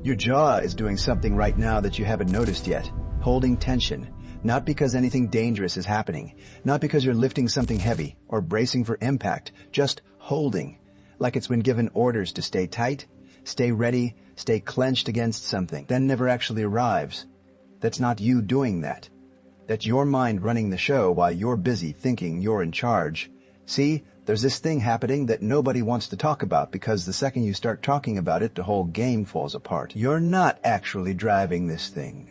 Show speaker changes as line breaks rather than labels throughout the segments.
Your jaw is doing something right now that you haven't noticed yet, holding tension, not because anything dangerous is happening, not because you're lifting something heavy or bracing for impact, just holding, like it's been given orders to stay tight, stay ready, stay clenched against something, then never actually arrives. That's not you doing that. That's your mind running the show while you're busy thinking you're in charge. See, there's this thing happening that nobody wants to talk about because the second you start talking about it, the whole game falls apart. You're not actually driving this thing.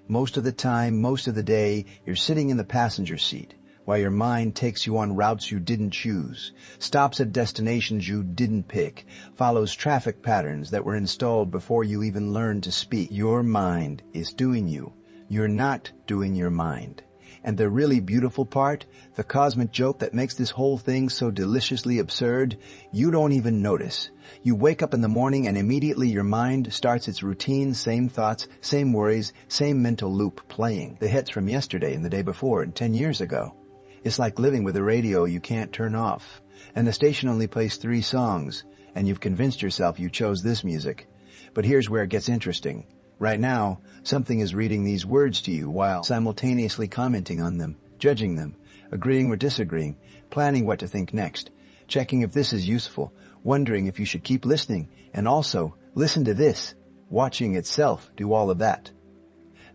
Most of the time, most of the day, you're sitting in the passenger seat while your mind takes you on routes you didn't choose, stops at destinations you didn't pick, follows traffic patterns that were installed before you even learned to speak. Your mind is doing you. You're not doing your mind. And the really beautiful part, the cosmic joke that makes this whole thing so deliciously absurd, you don't even notice. You wake up in the morning and immediately your mind starts its routine, same thoughts, same worries, same mental loop playing. The hits from yesterday and the day before and 10 years ago. It's like living with a radio you can't turn off. And the station only plays 3 songs, and you've convinced yourself you chose this music. But here's where it gets interesting. Right now, something is reading these words to you while simultaneously commenting on them, judging them, agreeing or disagreeing, planning what to think next, checking if this is useful, wondering if you should keep listening, and also, listen to this, watching itself do all of that.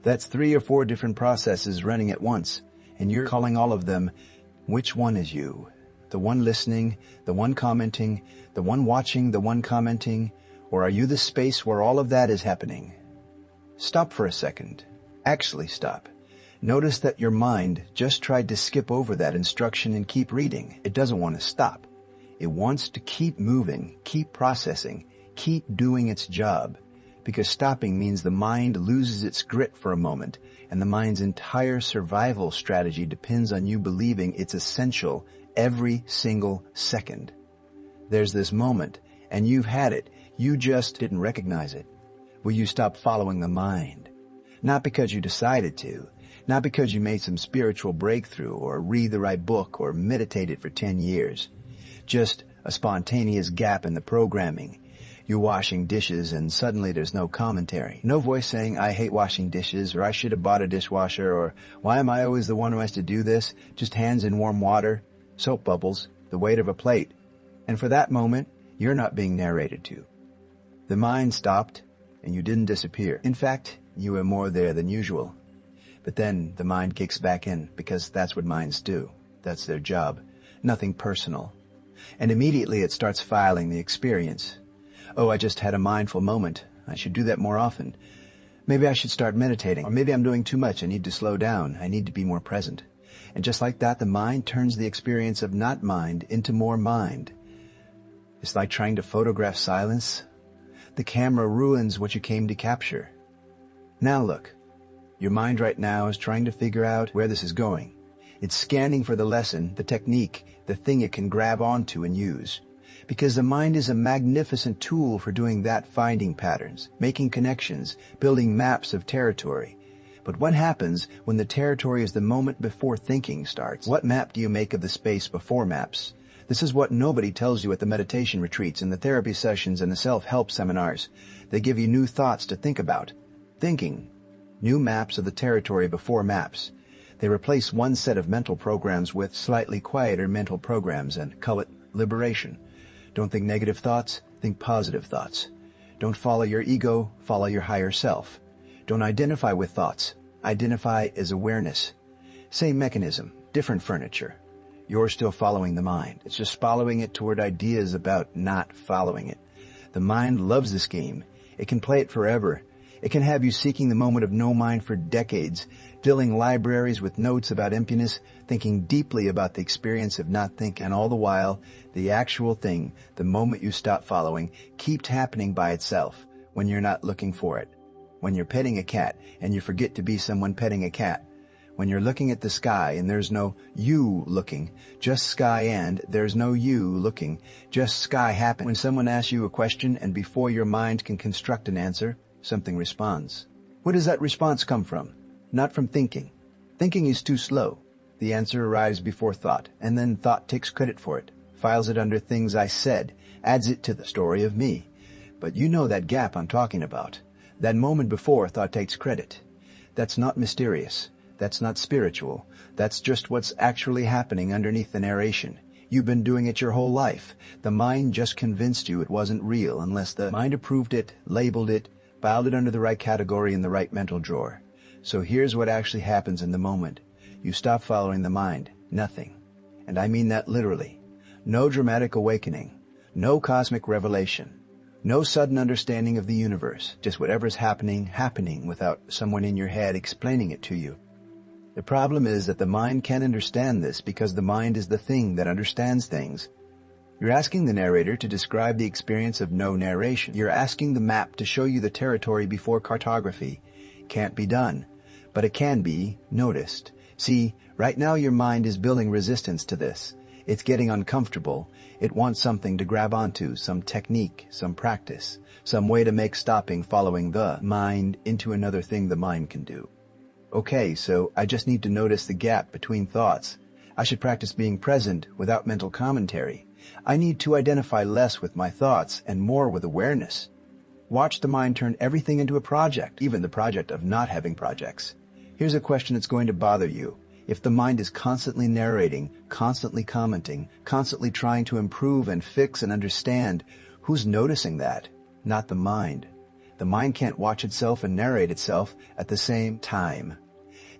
That's 3 or 4 different processes running at once, and you're calling all of them, which one is you? The one listening, the one commenting, the one watching, the one commenting, or are you the space where all of that is happening? Stop for a second. Actually stop. Notice that your mind just tried to skip over that instruction and keep reading. It doesn't want to stop. It wants to keep moving, keep processing, keep doing its job. Because stopping means the mind loses its grit for a moment, and the mind's entire survival strategy depends on you believing it's essential every single second. There's this moment, and you've had it. You just didn't recognize it. Will you stop following the mind? Not because you decided to, not because you made some spiritual breakthrough or read the right book or meditated for 10 years. Just a spontaneous gap in the programming. You're washing dishes and suddenly there's no commentary. No voice saying, I hate washing dishes, or I should have bought a dishwasher, or why am I always the one who has to do this? Just hands in warm water, soap bubbles, the weight of a plate. And for that moment, you're not being narrated to. The mind stopped, and you didn't disappear. In fact, you were more there than usual. But then the mind kicks back in, because that's what minds do. That's their job. Nothing personal. And immediately it starts filing the experience. Oh, I just had a mindful moment. I should do that more often. Maybe I should start meditating. Or maybe I'm doing too much. I need to slow down. I need to be more present. And just like that, the mind turns the experience of not mind into more mind. It's like trying to photograph silence. The camera ruins what you came to capture. Now look, your mind right now is trying to figure out where this is going. It's scanning for the lesson, the technique, the thing it can grab onto and use. Because the mind is a magnificent tool for doing that, finding patterns, making connections, building maps of territory. But what happens when the territory is the moment before thinking starts? What map do you make of the space before maps? This is what nobody tells you at the meditation retreats and the therapy sessions and the self-help seminars. They give you new thoughts to think about. Thinking. New maps of the territory before maps. They replace one set of mental programs with slightly quieter mental programs and call it liberation. Don't think negative thoughts, think positive thoughts. Don't follow your ego, follow your higher self. Don't identify with thoughts. Identify as awareness. Same mechanism, different furniture. You're still following the mind. It's just following it toward ideas about not following it. The mind loves this game. It can play it forever. It can have you seeking the moment of no mind for decades, filling libraries with notes about emptiness, thinking deeply about the experience of not thinking, and all the while, the actual thing, the moment you stop following, keeps happening by itself when you're not looking for it. When you're petting a cat and you forget to be someone petting a cat. When you're looking at the sky and there's no you looking, just sky, and there's no you looking, just sky happen. When someone asks you a question and before your mind can construct an answer, something responds. Where does that response come from? Not from thinking. Thinking is too slow. The answer arrives before thought, and then thought takes credit for it, files it under things I said, adds it to the story of me. But you know that gap I'm talking about. That moment before thought takes credit. That's not mysterious. That's not spiritual. That's just what's actually happening underneath the narration. You've been doing it your whole life. The mind just convinced you it wasn't real unless the mind approved it, labeled it, filed it under the right category in the right mental drawer. So here's what actually happens in the moment. You stop following the mind. Nothing. And I mean that literally. No dramatic awakening. No cosmic revelation. No sudden understanding of the universe. Just whatever's happening without someone in your head explaining it to you. The problem is that the mind can't understand this because the mind is the thing that understands things. You're asking the narrator to describe the experience of no narration. You're asking the map to show you the territory before cartography. Can't be done, but it can be noticed. See, right now your mind is building resistance to this. It's getting uncomfortable. It wants something to grab onto, some technique, some practice, some way to make stopping following the mind into another thing the mind can do. Okay, so I just need to notice the gap between thoughts. I should practice being present without mental commentary. I need to identify less with my thoughts and more with awareness. Watch the mind turn everything into a project, even the project of not having projects. Here's a question that's going to bother you. If the mind is constantly narrating, constantly commenting, constantly trying to improve and fix and understand, who's noticing that? Not the mind. The mind can't watch itself and narrate itself at the same time.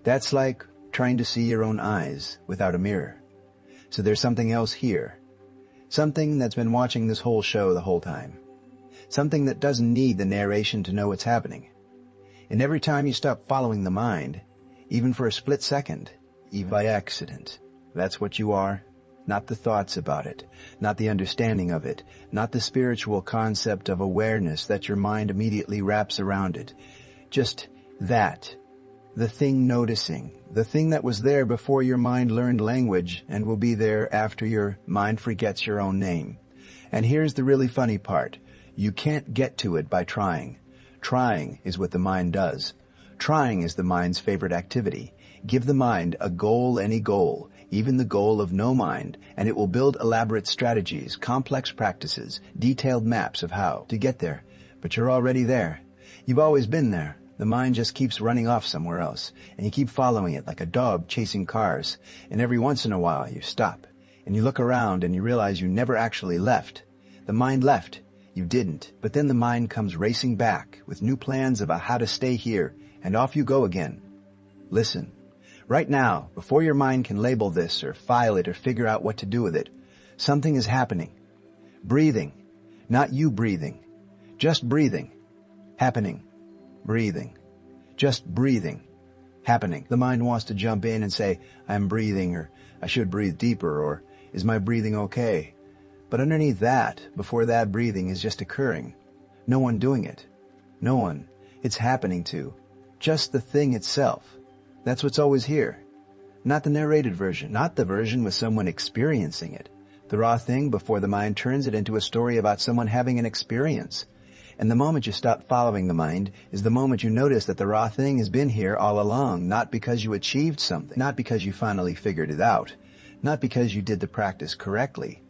That's like trying to see your own eyes without a mirror. So there's something else here. Something that's been watching this whole show the whole time. Something that doesn't need the narration to know what's happening. And every time you stop following the mind, even for a split second, even by accident, that's what you are. Not the thoughts about it, not the understanding of it, not the spiritual concept of awareness that your mind immediately wraps around it. Just that. The thing noticing. The thing that was there before your mind learned language and will be there after your mind forgets your own name. And here's the really funny part. You can't get to it by trying. Trying is what the mind does. Trying is the mind's favorite activity. Give the mind a goal, any goal, even the goal of no mind, and it will build elaborate strategies, complex practices, detailed maps of how to get there. But you're already there. You've always been there. The mind just keeps running off somewhere else, and you keep following it like a dog chasing cars. And every once in a while you stop, and you look around and you realize you never actually left. The mind left. You didn't. But then the mind comes racing back with new plans about how to stay here, and off you go again. Listen. Right now, before your mind can label this or file it or figure out what to do with it, something is happening. Breathing. Not you breathing. Just breathing. Happening. Breathing. Just breathing. Happening. The mind wants to jump in and say, I'm breathing, or I should breathe deeper, or is my breathing okay? But underneath that, before that breathing is just occurring. No one doing it. No one. It's happening to. Just the thing itself. That's what's always here. Not the narrated version, not the version with someone experiencing it. The raw thing before the mind turns it into a story about someone having an experience. And the moment you stop following the mind is the moment you notice that the raw thing has been here all along, not because you achieved something, not because you finally figured it out, not because you did the practice correctly,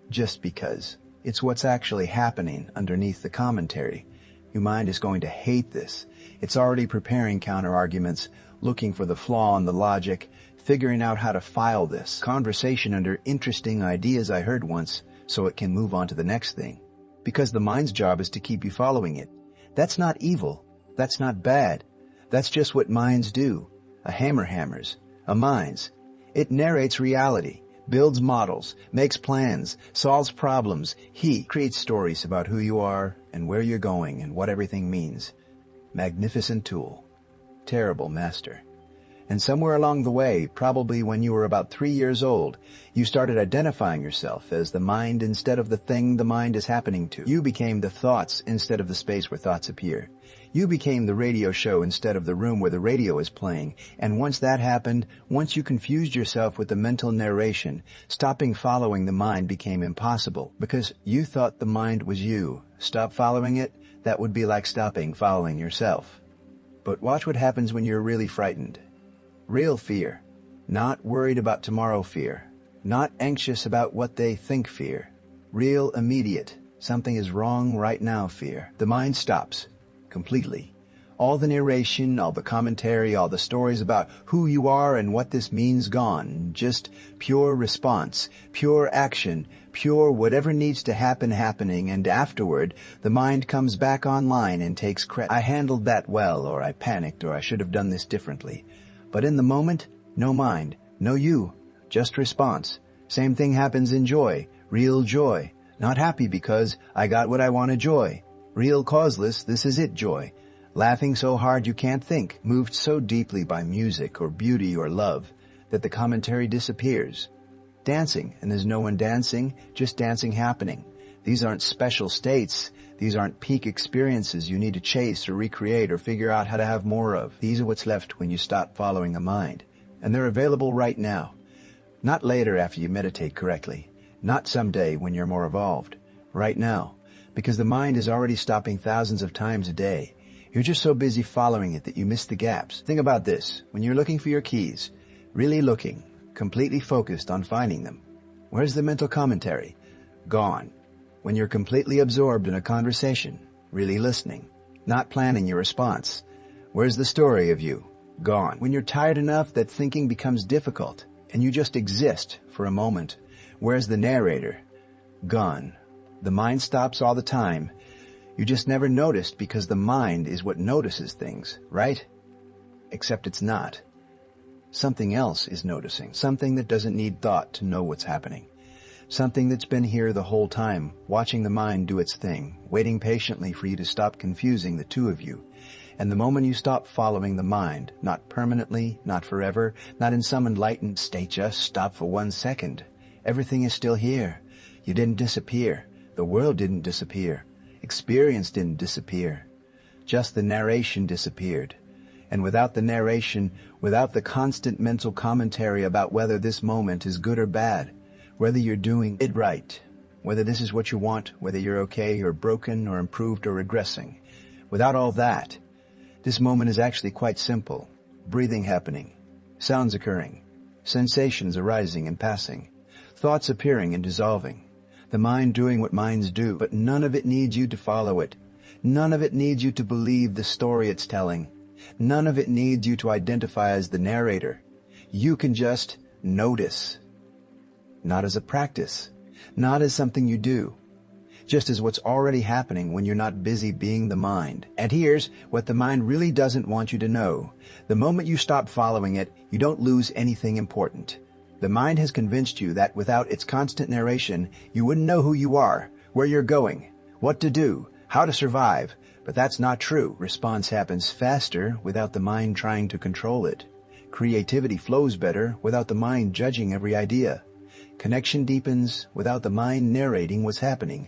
just because. It's what's actually happening underneath the commentary. Your mind is going to hate this. It's already preparing counter-arguments, looking for the flaw in the logic, figuring out how to file this conversation under interesting ideas I heard once so it can move on to the next thing. Because the mind's job is to keep you following it. That's not evil. That's not bad. That's just what minds do. A hammer hammers. A mind's. It narrates reality, builds models, makes plans, solves problems. He creates stories about who you are and where you're going and what everything means. Magnificent tool. Terrible master. And somewhere along the way, probably when you were about 3 years old, you started identifying yourself as the mind instead of the thing the mind is happening to. You became the thoughts instead of the space where thoughts appear. You became the radio show instead of the room where the radio is playing. And once that happened, once you confused yourself with the mental narration, stopping following the mind became impossible because you thought the mind was you. Stop following it? That would be like stopping following yourself. But watch what happens when you're really frightened. Real fear. Not worried about tomorrow fear. Not anxious about what they think fear. Real immediate. Something is wrong right now fear. The mind stops. Completely. All the narration, all the commentary, all the stories about who you are and what this means gone. Just pure response, pure action, pure whatever needs to happen happening, and afterward the mind comes back online and takes credit. I handled that well, or I panicked, or I should have done this differently. But in the moment, no mind, no you, just response. Same thing happens in joy, real joy. Not happy because I got what I wanted, joy. Real causeless, this is it, joy. Laughing so hard you can't think, moved so deeply by music or beauty or love that the commentary disappears. Dancing, and there's no one dancing, just dancing happening. These aren't special states. These aren't peak experiences you need to chase or recreate or figure out how to have more of. These are what's left when you stop following the mind. And they're available right now. Not later after you meditate correctly. Not someday when you're more evolved. Right now. Because the mind is already stopping thousands of times a day. You're just so busy following it that you miss the gaps. Think about this. When you're looking for your keys, really looking, completely focused on finding them, where's the mental commentary? Gone. When you're completely absorbed in a conversation, really listening, not planning your response, where's the story of you? Gone. When you're tired enough that thinking becomes difficult and you just exist for a moment, where's the narrator? Gone. The mind stops all the time. You just never noticed because the mind is what notices things, right? Except it's not. Something else is noticing. Something that doesn't need thought to know what's happening. Something that's been here the whole time, watching the mind do its thing, waiting patiently for you to stop confusing the two of you. And the moment you stop following the mind, not permanently, not forever, not in some enlightened state, just stop for 1 second. Everything is still here. You didn't disappear. The world didn't disappear. Experience didn't disappear. Just the narration disappeared. And without the narration, without the constant mental commentary about whether this moment is good or bad, whether you're doing it right, whether this is what you want, whether you're okay or broken or improved or regressing, without all that, this moment is actually quite simple. Breathing happening, sounds occurring, sensations arising and passing, thoughts appearing and dissolving, the mind doing what minds do, but none of it needs you to follow it. None of it needs you to believe the story it's telling. None of it needs you to identify as the narrator. You can just notice. Not as a practice. Not as something you do. Just as what's already happening when you're not busy being the mind. And here's what the mind really doesn't want you to know. The moment you stop following it, you don't lose anything important. The mind has convinced you that without its constant narration, you wouldn't know who you are, where you're going, what to do, how to survive. But that's not true. Response happens faster without the mind trying to control it. Creativity flows better without the mind judging every idea. Connection deepens without the mind narrating what's happening.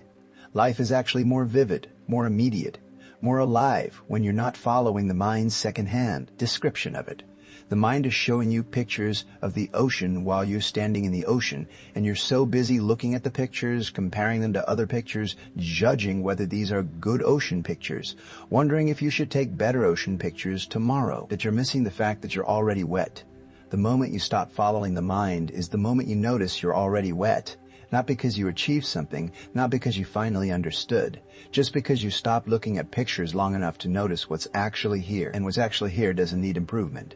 Life is actually more vivid, more immediate, more alive when you're not following the mind's second-hand description of it. The mind is showing you pictures of the ocean while you're standing in the ocean, and you're so busy looking at the pictures, comparing them to other pictures, judging whether these are good ocean pictures, wondering if you should take better ocean pictures tomorrow, that you're missing the fact that you're already wet. The moment you stop following the mind is the moment you notice you're already wet. Not because you achieved something, not because you finally understood, just because you stopped looking at pictures long enough to notice what's actually here, and what's actually here doesn't need improvement.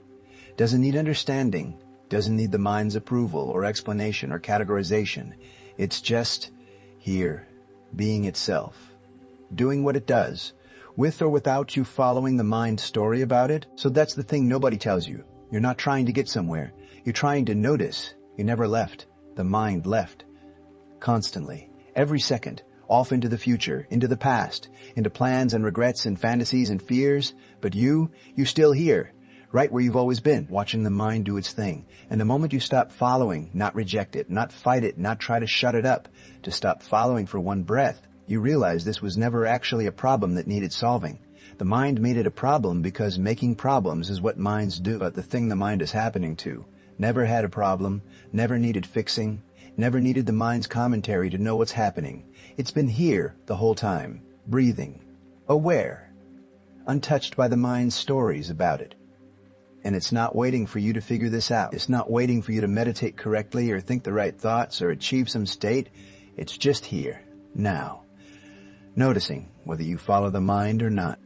Doesn't need understanding, doesn't need the mind's approval or explanation or categorization. It's just here, being itself, doing what it does, with or without you following the mind's story about it. So that's the thing nobody tells you. You're not trying to get somewhere. You're trying to notice. You never left. The mind left. Constantly. Every second. Off into the future, into the past, into plans and regrets and fantasies and fears. But you're still here. Right where you've always been, watching the mind do its thing. And the moment you stop following, not reject it, not fight it, not try to shut it up, to stop following for one breath, you realize this was never actually a problem that needed solving. The mind made it a problem because making problems is what minds do. But the thing the mind is happening to never had a problem, never needed fixing, never needed the mind's commentary to know what's happening. It's been here the whole time, breathing, aware, untouched by the mind's stories about it. And it's not waiting for you to figure this out. It's not waiting for you to meditate correctly or think the right thoughts or achieve some state. It's just here, now, noticing whether you follow the mind or not.